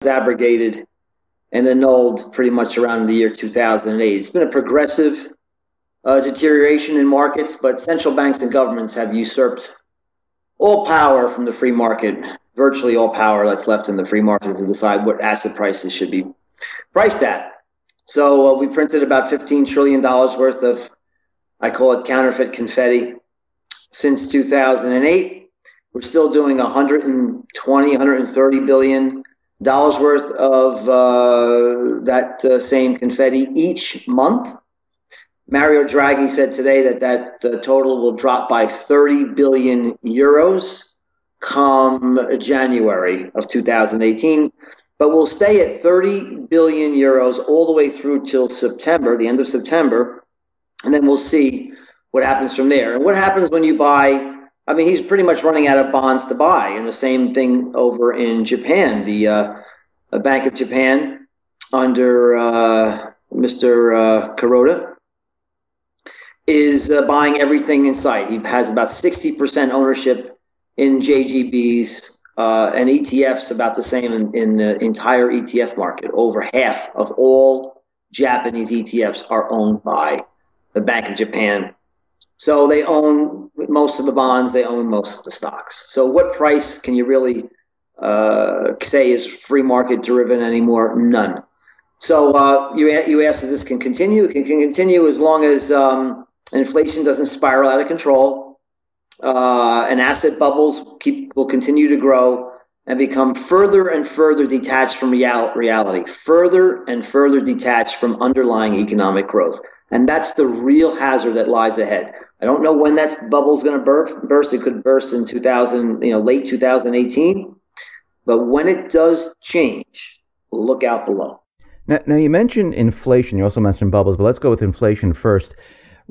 abrogated and annulled pretty much around the year 2008. It's been a progressive deterioration in markets, but central banks and governments have usurped all power from the free market, virtually all power that's left in the free market to decide what asset prices should be priced at. So we printed about $15 trillion worth of, I call it counterfeit confetti, since 2008. We're still doing $120, $130 billion worth of that same confetti each month. Mario Draghi said today that total will drop by 30 billion euros come January of 2018, but we'll stay at 30 billion euros all the way through till September, the end of September, and then we'll see what happens from there. And what happens when you buy, I mean, he's pretty much running out of bonds to buy, and the same thing over in Japan. The Bank of Japan under Mr. Kuroda is buying everything in sight. He has about 60% ownership in JGBs and ETFs, about the same in the entire ETF market. Over half of all Japanese ETFs are owned by the Bank of Japan. So they own most of the bonds, they own most of the stocks. So what price can you really say is free market driven anymore? None. So you asked if this can continue. It can continue as long as inflation doesn't spiral out of control, and asset bubbles will continue to grow and become further and further detached from reality, further and further detached from underlying economic growth. And that's the real hazard that lies ahead. I don't know when that bubble is going to burst. It could burst in late 2018. But when it does change, look out below. Now you mentioned inflation. You also mentioned bubbles, but let's go with inflation first.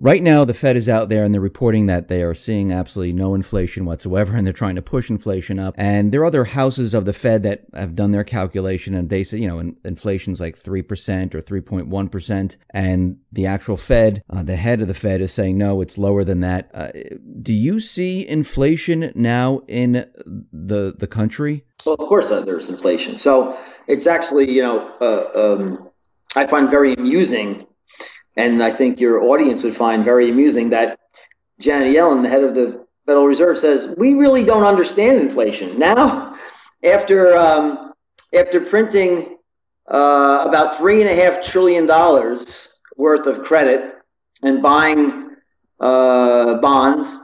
Right now, the Fed is out there and they're reporting that they are seeing absolutely no inflation whatsoever, and they're trying to push inflation up. And there are other houses of the Fed that have done their calculation, and they say, inflation's like 3% or 3.1%. And the actual Fed, the head of the Fed is saying, no, it's lower than that. Do you see inflation now in the country? Well, of course there's inflation. So it's actually, I find very amusing, and I think your audience would find very amusing, that Janet Yellen, the head of the Federal Reserve, says we really don't understand inflation. Now, after printing about $3.5 trillion worth of credit and buying bonds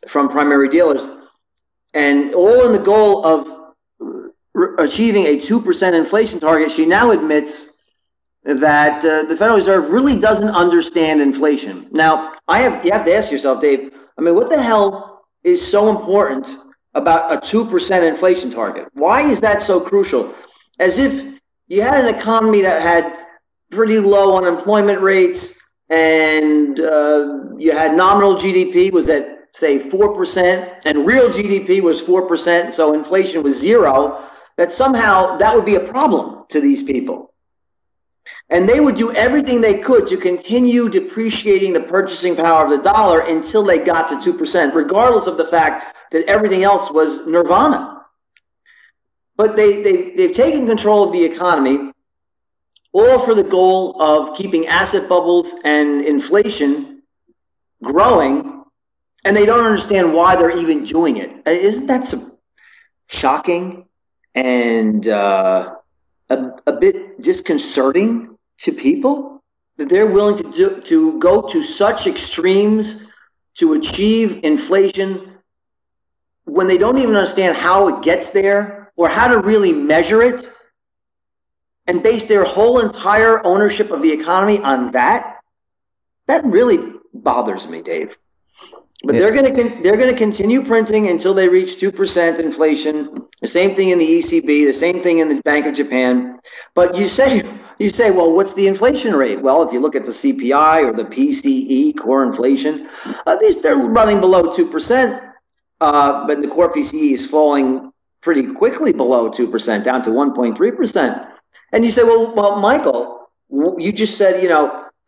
from primary dealers, and all in the goal of achieving a 2% inflation target, she now admits that the Federal Reserve really doesn't understand inflation. Now, you have to ask yourself, Dave, I mean, what the hell is so important about a 2% inflation target? Why is that so crucial? As if you had an economy that had pretty low unemployment rates, and you had nominal GDP was at, say, 4%, and real GDP was 4%, so inflation was zero, that somehow that would be a problem to these people. And they would do everything they could to continue depreciating the purchasing power of the dollar until they got to 2%, regardless of the fact that everything else was nirvana. But they've taken control of the economy, all for the goal of keeping asset bubbles and inflation growing, and they don't understand why they're even doing it. Isn't that so shocking and a bit disconcerting to people, that they're willing to go to such extremes to achieve inflation when they don't even understand how it gets there or how to really measure it, and base their whole entire ownership of the economy on that? That really bothers me, Dave. But they're going to continue printing until they reach 2% inflation. The same thing in the ECB, the same thing in the Bank of Japan. But you say, well, what's the inflation rate? Well, if you look at the CPI or the PCE, core inflation, they're running below 2%. But the core PCE is falling pretty quickly below 2%, down to 1.3%. And you say, well, Michael, you just said,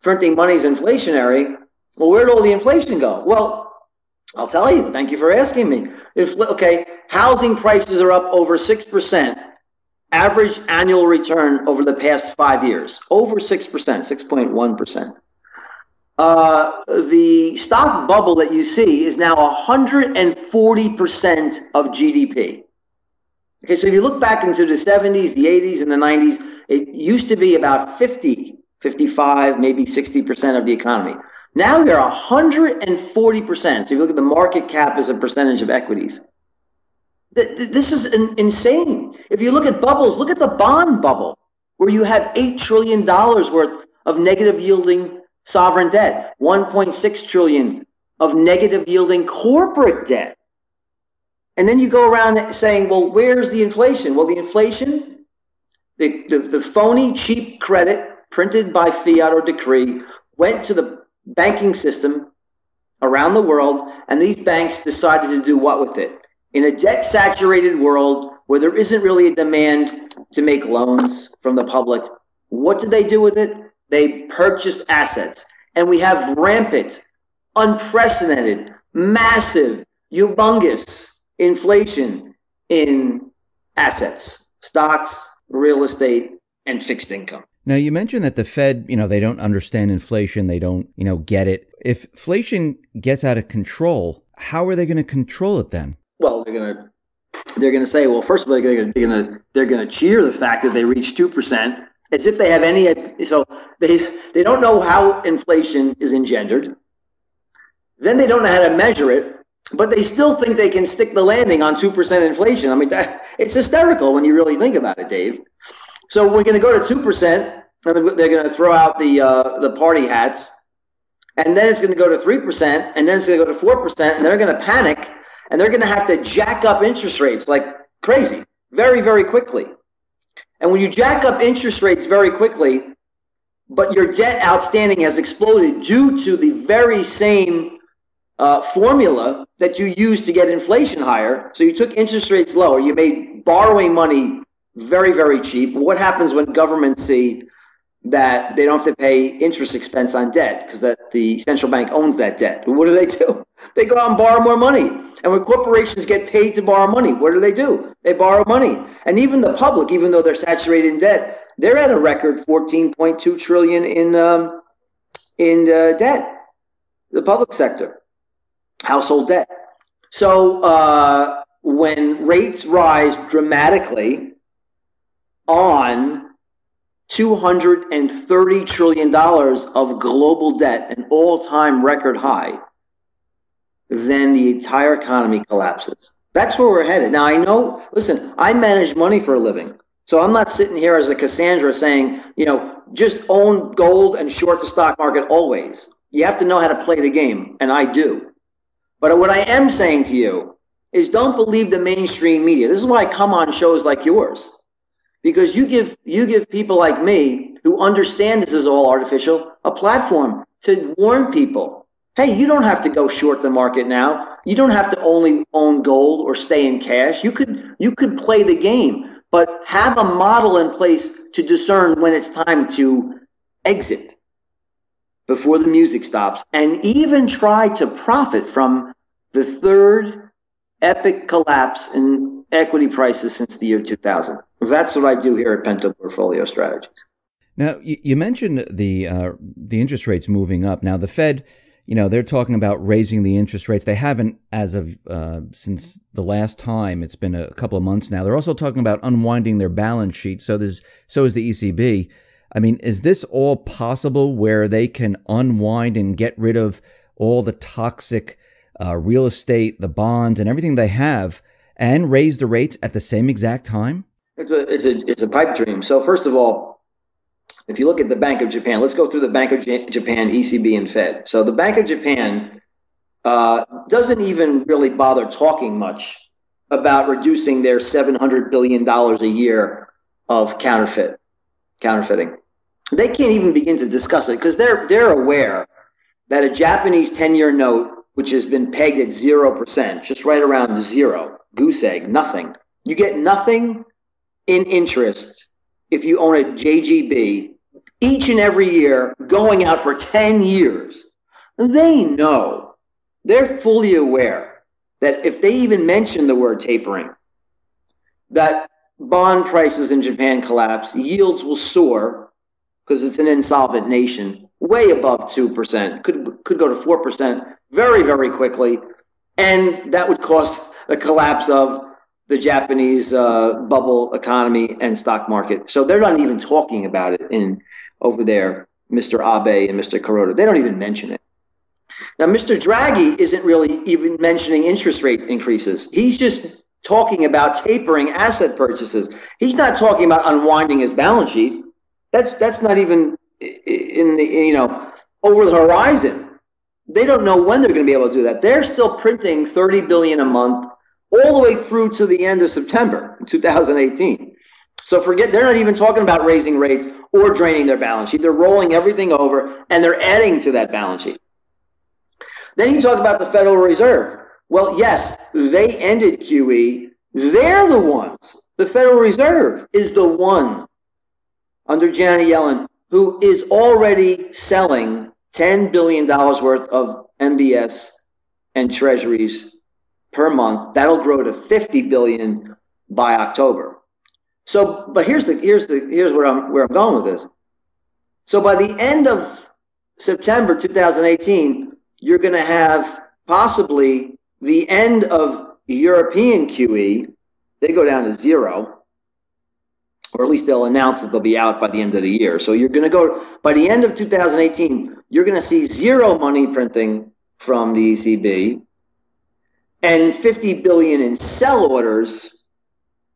printing money is inflationary. Well, where'd all the inflation go? Well, I'll tell you. Thank you for asking me. Housing prices are up over 6% average annual return over the past 5 years, over 6%, 6.1%. The stock bubble that you see is now 140% of GDP. Okay, so if you look back into the 70s, the 80s, and the 90s, it used to be about 50, 55, maybe 60% of the economy. Now we're 140%. So if you look at the market cap as a percentage of equities, this is insane. If you look at bubbles, look at the bond bubble, where you have $8 trillion worth of negative yielding sovereign debt, 1.6 trillion of negative yielding corporate debt. And then you go around saying, well, where's the inflation? Well, the inflation, the phony, cheap credit printed by fiat or decree went to the banking system around the world, and these banks decided to do what with it? In a debt-saturated world where there isn't really a demand to make loans from the public, what did they do with it? They purchased assets. And we have rampant, unprecedented, massive, humongous inflation in assets, stocks, real estate, and fixed income. Now, you mentioned that the Fed, they don't understand inflation. They don't, get it. If inflation gets out of control, how are they going to control it then? Well, they're going to say, well, first of all, they're going to cheer the fact that they reached 2%, as if they have any. So they don't know how inflation is engendered. Then they don't know how to measure it, but they still think they can stick the landing on 2% inflation. I mean, it's hysterical when you really think about it, Dave. So we're going to go to 2%, and they're going to throw out the party hats, and then it's going to go to 3%, and then it's going to go to 4%, and they're going to panic, and they're going to have to jack up interest rates like crazy, very, very quickly. And when you jack up interest rates very quickly, but your debt outstanding has exploded due to the very same formula that you used to get inflation higher, so you took interest rates lower, you made borrowing money very, very cheap. What happens when governments see that they don't have to pay interest expense on debt because that the central bank owns that debt? What do? They go out and borrow more money. And when corporations get paid to borrow money, what do? They borrow money. And even the public, even though they're saturated in debt, they're at a record 14.2 trillion in debt. The public sector, household debt. So when rates rise dramatically on $230 trillion of global debt, an all-time record high, then the entire economy collapses. That's where we're headed. Now, I know, listen, I manage money for a living. So I'm not sitting here as a Cassandra saying, just own gold and short the stock market always. You have to know how to play the game, and I do. But what I am saying to you is don't believe the mainstream media. This is why I come on shows like yours. Because you give people like me who understand this is all artificial a platform to warn people. Hey, you don't have to go short the market now. You don't have to only own gold or stay in cash. You could play the game, but have a model in place to discern when it's time to exit before the music stops, and even try to profit from the third epic collapse in equity prices since the year 2000. That's what I do here at Pento Portfolio Strategies. Now, you mentioned the interest rates moving up. Now, the Fed, they're talking about raising the interest rates. They haven't as of since the last time. It's been a couple of months now. They're also talking about unwinding their balance sheet. So is the ECB. I mean, is this all possible where they can unwind and get rid of all the toxic real estate, the bonds, and everything they have, and raise the rates at the same exact time? It's a pipe dream. So first of all, if you look at the Bank of Japan, let's go through the Bank of Japan, ECB, and Fed. So the Bank of Japan doesn't even really bother talking much about reducing their $700 billion a year of counterfeiting. They can't even begin to discuss it because they're aware that a Japanese 10-year note, which has been pegged at 0%, just right around zero, goose egg, nothing. You get nothing in interest if you own a JGB each and every year going out for 10 years. They know, they're fully aware that if they even mention the word tapering, that bond prices in Japan collapse, yields will soar because it's an insolvent nation, way above 2%, could go to 4% very, very quickly, and that would cause the collapse of the Japanese bubble economy and stock market. So they're not even talking about it over there, Mr. Abe and Mr. Kuroda. They don't even mention it. Now, Mr. Draghi isn't really even mentioning interest rate increases. He's just talking about tapering asset purchases. He's not talking about unwinding his balance sheet. That's not even in the, over the horizon. They don't know when they're going to be able to do that. They're still printing $30 billion a month all the way through to the end of September 2018. So they're not even talking about raising rates or draining their balance sheet. They're rolling everything over and they're adding to that balance sheet. Then you talk about the Federal Reserve. Well, yes, they ended QE. They're the ones. The Federal Reserve is the one under Janet Yellen who is already selling $10 billion worth of MBS and treasuries per month. That'll grow to $50 billion by October. So, but here's where I'm going with this. So by the end of September 2018, you're going to have possibly the end of European QE. They go down to zero, or at least they'll announce that they'll be out by the end of the year. So you're going to go, by the end of 2018, you're going to see zero money printing from the ECB and 50 billion in sell orders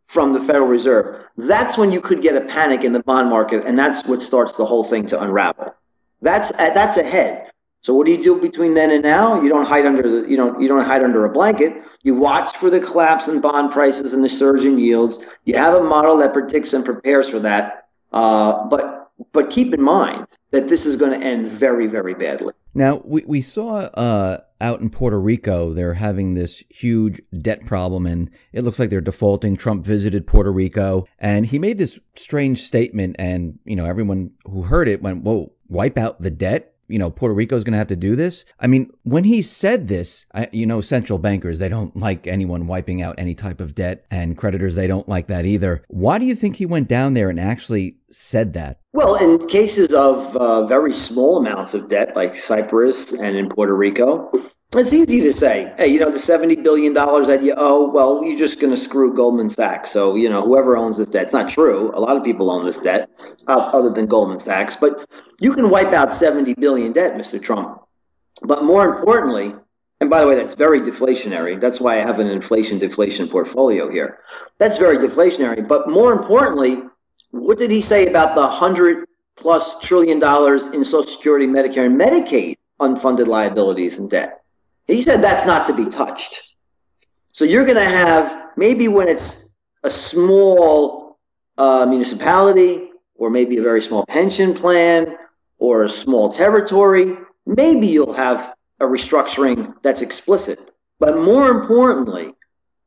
from the Federal Reserve. That's when you could get a panic in the bond market, and that's what starts the whole thing to unravel. That's ahead. So what do you do between then and now? You don't hide under you don't hide under a blanket. You watch for the collapse in bond prices and the surge in yields. You have a model that predicts and prepares for that. But keep in mind that this is going to end very, very badly. Now, we saw out in Puerto Rico, they're having this huge debt problem, and it looks like they're defaulting. Trump visited Puerto Rico, and he made this strange statement, and everyone who heard it went, whoa, wipe out the debt? Puerto Rico is going to have to do this. I mean, when he said this, central bankers, they don't like anyone wiping out any type of debt, and creditors, they don't like that either. Why do you think he went down there and actually said that? Well, in cases of very small amounts of debt, like Cyprus and in Puerto Rico, it's easy to say, hey, the $70 billion that you owe, well, you're just going to screw Goldman Sachs. So, whoever owns this debt, it's not true. A lot of people own this debt other than Goldman Sachs. But you can wipe out 70 billion debt, Mr. Trump. But more importantly, and by the way, that's very deflationary. That's why I have an inflation-deflation portfolio here. That's very deflationary. But more importantly, what did he say about the $100+ trillion in Social Security, Medicare, and Medicaid unfunded liabilities and debt? He said that's not to be touched. So you're going to have, maybe when it's a small municipality, or maybe a very small pension plan, or a small territory, maybe you'll have a restructuring that's explicit. But more importantly,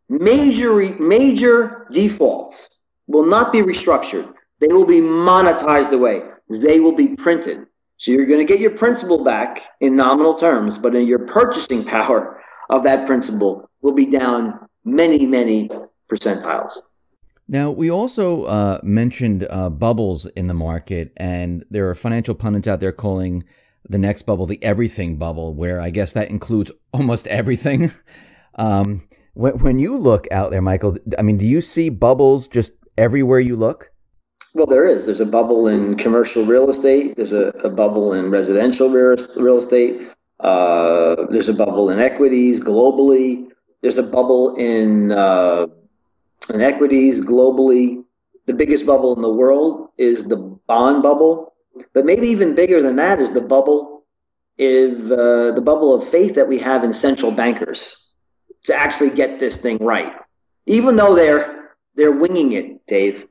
major defaults will not be restructured. They will be monetized away. They will be printed. So you're going to get your principal back in nominal terms, but in your purchasing power of that principal will be down many, many percentiles. Now, we also mentioned bubbles in the market, and there are financial pundits out there calling the next bubble the everything bubble, where I guess that includes almost everything. When you look out there, Michael, I mean, do you see bubbles just everywhere you look? Well, there is. There's a bubble in commercial real estate. There's a bubble in residential real estate. There's a bubble in equities globally. There's a bubble in equities globally. The biggest bubble in the world is the bond bubble. But maybe even bigger than that is the bubble of faith that we have in central bankers to actually get this thing right. Even though they're winging it, Dave.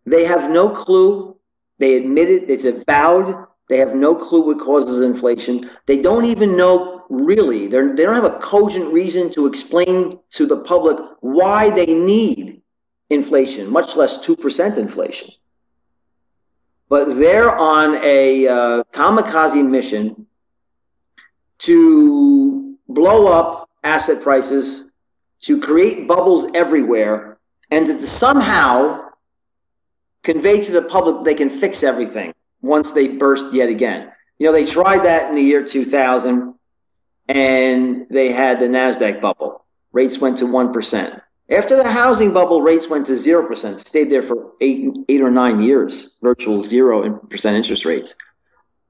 They have no clue. They admit it. It's avowed. They have no clue what causes inflation. They don't even know, really. They don't have a cogent reason to explain to the public why they need inflation, much less 2% inflation. But they're on a kamikaze mission to blow up asset prices, to create bubbles everywhere, and to somehow convey to the public they can fix everything once they burst yet again. You know, they tried that in the year 2000, and they had the NASDAQ bubble. Rates went to 1%. After the housing bubble, rates went to 0%, stayed there for eight or 9 years, virtual 0% interest rates.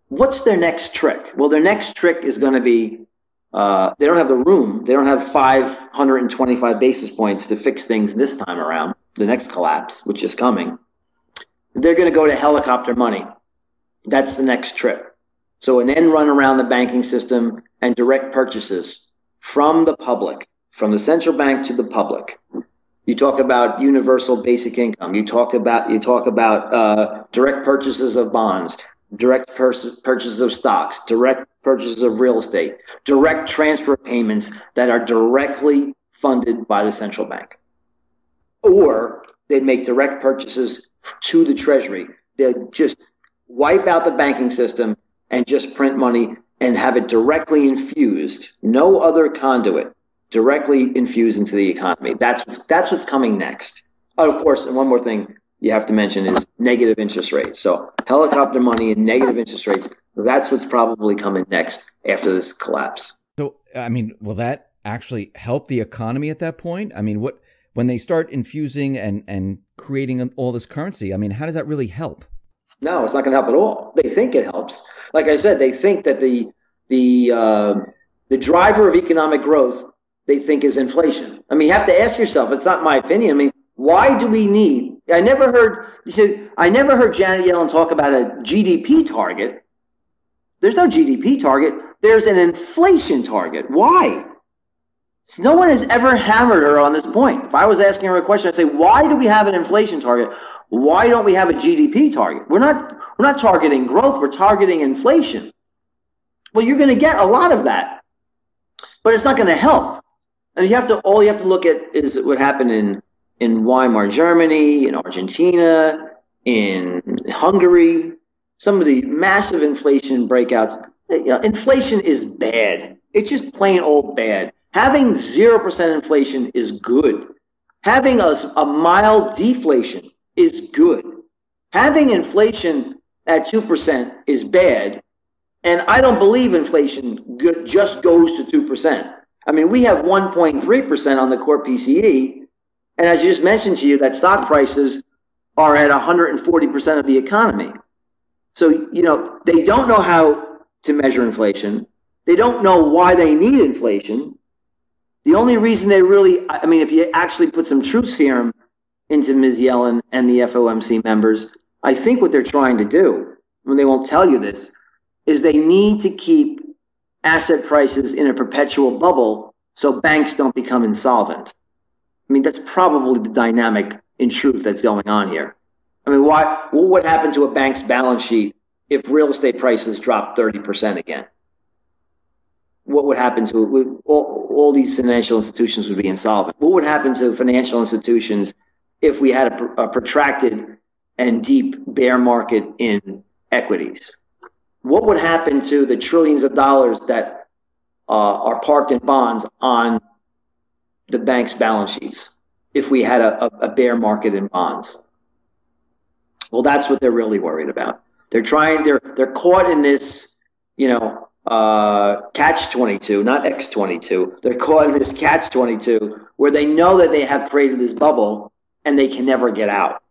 What's their next trick? Well, their next trick is going to be they don't have the room. They don't have 525 basis points to fix things this time around, the next collapse, which is coming. They're going to go to helicopter money. That's the next trick. So an end run around the banking system and direct purchases from the public, from the central bank to the public. You talk about universal basic income. You talk about direct purchases of bonds, direct purchases of stocks, direct purchases of real estate, direct transfer payments that are directly funded by the central bank. Or they'd make direct purchases to the Treasury. They'd just wipe out the banking system and just print money and have it directly infused, no other conduit, directly infused into the economy. That's what's coming next. Oh, of course, and one more thing you have to mention is negative interest rates. So helicopter money and negative interest rates, that's what's probably coming next after this collapse. So, I mean, will that actually help the economy at that point? I mean, when they start infusing and creating all this currency, I mean, how does that really help? No, it's not going to help at all. They think it helps. Like I said, they think that the driver of economic growth, they think, is inflation. I mean, you have to ask yourself, it's not my opinion. I mean, why do we need, I never heard Janet Yellen talk about a GDP target. There's no GDP target. There's an inflation target. Why? So no one has ever hammered her on this point. If I was asking her a question, I'd say, why do we have an inflation target? Why don't we have a GDP target? We're not targeting growth. We're targeting inflation. Well, you're going to get a lot of that, but it's not going to help. And all you have to look at is what happened in Weimar Germany, in Argentina, in Hungary, some of the massive inflation breakouts. You know, inflation is bad. It's just plain old bad. Having 0% inflation is good. Having a mild deflation is good. Having inflation at 2% is bad. And I don't believe inflation just goes to 2%. I mean, we have 1.3% on the core PCE. And as you just mentioned to you, that stock prices are at 140% of the economy. So, you know, they don't know how to measure inflation. They don't know why they need inflation. The only reason they really, I mean, if you actually put some truth serum into Ms. Yellen and the FOMC members, I think what they're trying to do, when they won't tell you this, is they need to keep asset prices in a perpetual bubble so banks don't become insolvent. I mean, that's probably the dynamic in truth that's going on here. I mean, what would happen to a bank's balance sheet if real estate prices dropped 30% again? What would happen to all these financial institutions would be insolvent? What would happen to financial institutions if we had a protracted and deep bear market in equities? What would happen to the trillions of dollars that are parked in bonds on the bank's balance sheets if we had a bear market in bonds? Well, that's what they're really worried about. They're caught in this, catch-22, not X-22. They're caught in this catch-22 where they know that they have created this bubble and they can never get out.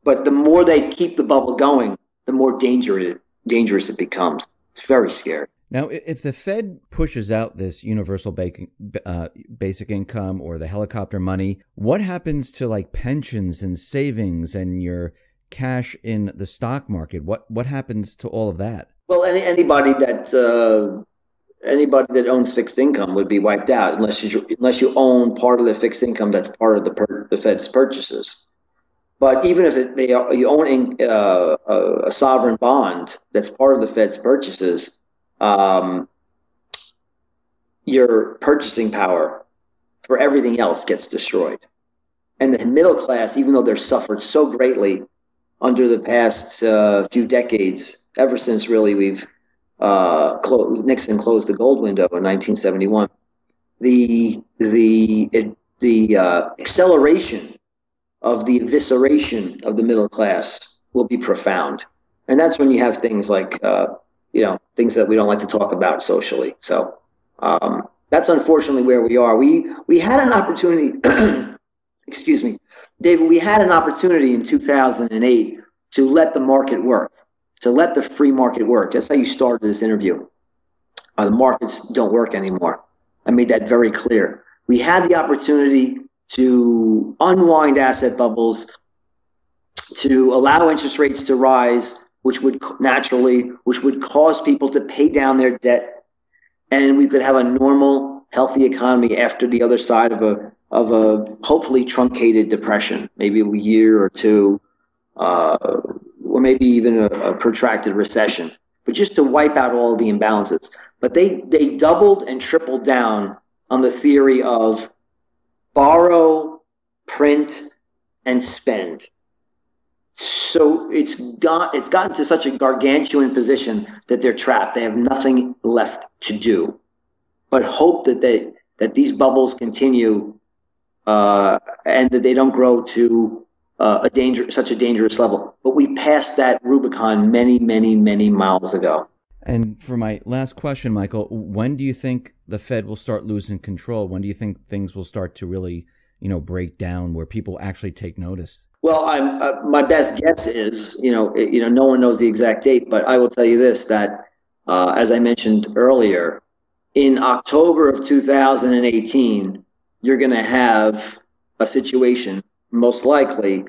But the more they keep the bubble going, the more dangerous it becomes. It's very scary. Now, if the Fed pushes out this universal basic income or the helicopter money, what happens to like pensions and savings and your cash in the stock market? What happens to all of that? Well, anybody that owns fixed income would be wiped out unless you own part of the fixed income that's part of the Fed's purchases. But even if you own a sovereign bond that's part of the Fed's purchases, your purchasing power for everything else gets destroyed. And the middle class, even though they've suffered so greatly under the past few decades, ever since really Nixon closed the gold window in 1971, the acceleration of the evisceration of the middle class will be profound. And that's when you have things like, things that we don't like to talk about socially. So that's unfortunately where we are. We had an opportunity, excuse me, David, we had an opportunity in 2008 to let the market work, to let the free market work. That's how you started this interview. The markets don't work anymore. I made that very clear. We had the opportunity to unwind asset bubbles, to allow interest rates to rise, which would cause people to pay down their debt, and we could have a normal, healthy economy after the other side of a hopefully truncated depression, maybe a year or two, or maybe even a protracted recession, but just to wipe out all the imbalances. But they doubled and tripled down on the theory of borrow, print, and spend. So it's gotten to such a gargantuan position that they're trapped. They have nothing left to do but hope that these bubbles continue and that they don't grow to such a dangerous level. But we passed that Rubicon many, many, many miles ago. And for my last question, Michael, when do you think the Fed will start losing control? When do you think things will start to really, break down where people actually take notice? Well, my best guess is, no one knows the exact date, but I will tell you this, that as I mentioned earlier, in October of 2018, you're going to have a situation, most likely,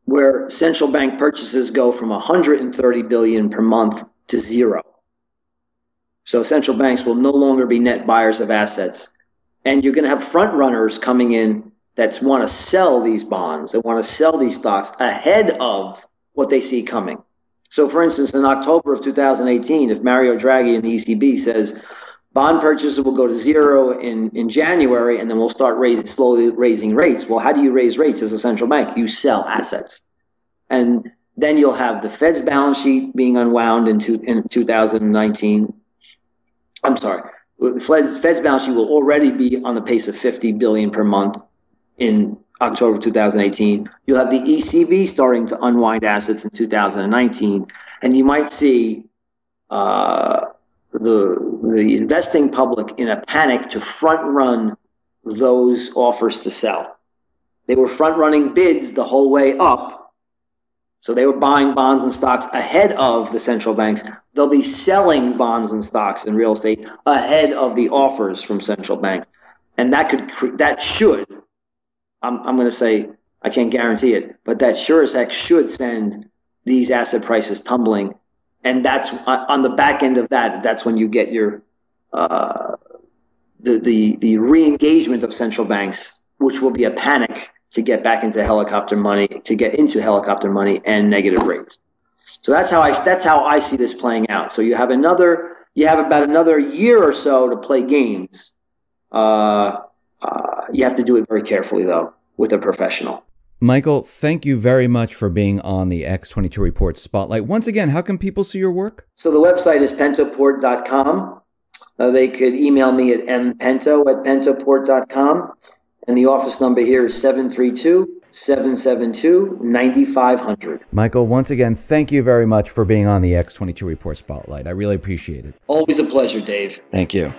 where central bank purchases go from 130 billion per month to zero. So central banks will no longer be net buyers of assets. And you're going to have front runners coming in that want to sell these bonds and want to sell these stocks ahead of what they see coming. So for instance, in October of 2018, if Mario Draghi and the ECB says bond purchases will go to zero in January, and then we'll start slowly raising rates. Well, how do you raise rates as a central bank? You sell assets. And then you'll have the Fed's balance sheet being unwound in 2019. I'm sorry, the Fed's balance sheet will already be on the pace of 50 billion per month in October 2018. You'll have the ECB starting to unwind assets in 2019, and you might see the investing public in a panic to front run those offers to sell. They were front running bids the whole way up. So they were buying bonds and stocks ahead of the central banks. They'll be selling bonds and stocks and real estate ahead of the offers from central banks. And that should, I'm going to say, I can't guarantee it, but that sure as heck should send these asset prices tumbling. And that's on the back end of that. That's when you get your the re-engagement of central banks, which will be a panic to get back into helicopter money, and negative rates. So that's how I see this playing out. So you have about another year or so to play games. You have to do it very carefully though, with a professional. Michael, thank you very much for being on the X22 Report Spotlight. Once again, how can people see your work? So the website is pentoport.com. They could email me at mpento@pentoport.com. And the office number here is 732-772-9500. Michael, once again, thank you very much for being on the X22 Report Spotlight. I really appreciate it. Always a pleasure, Dave. Thank you.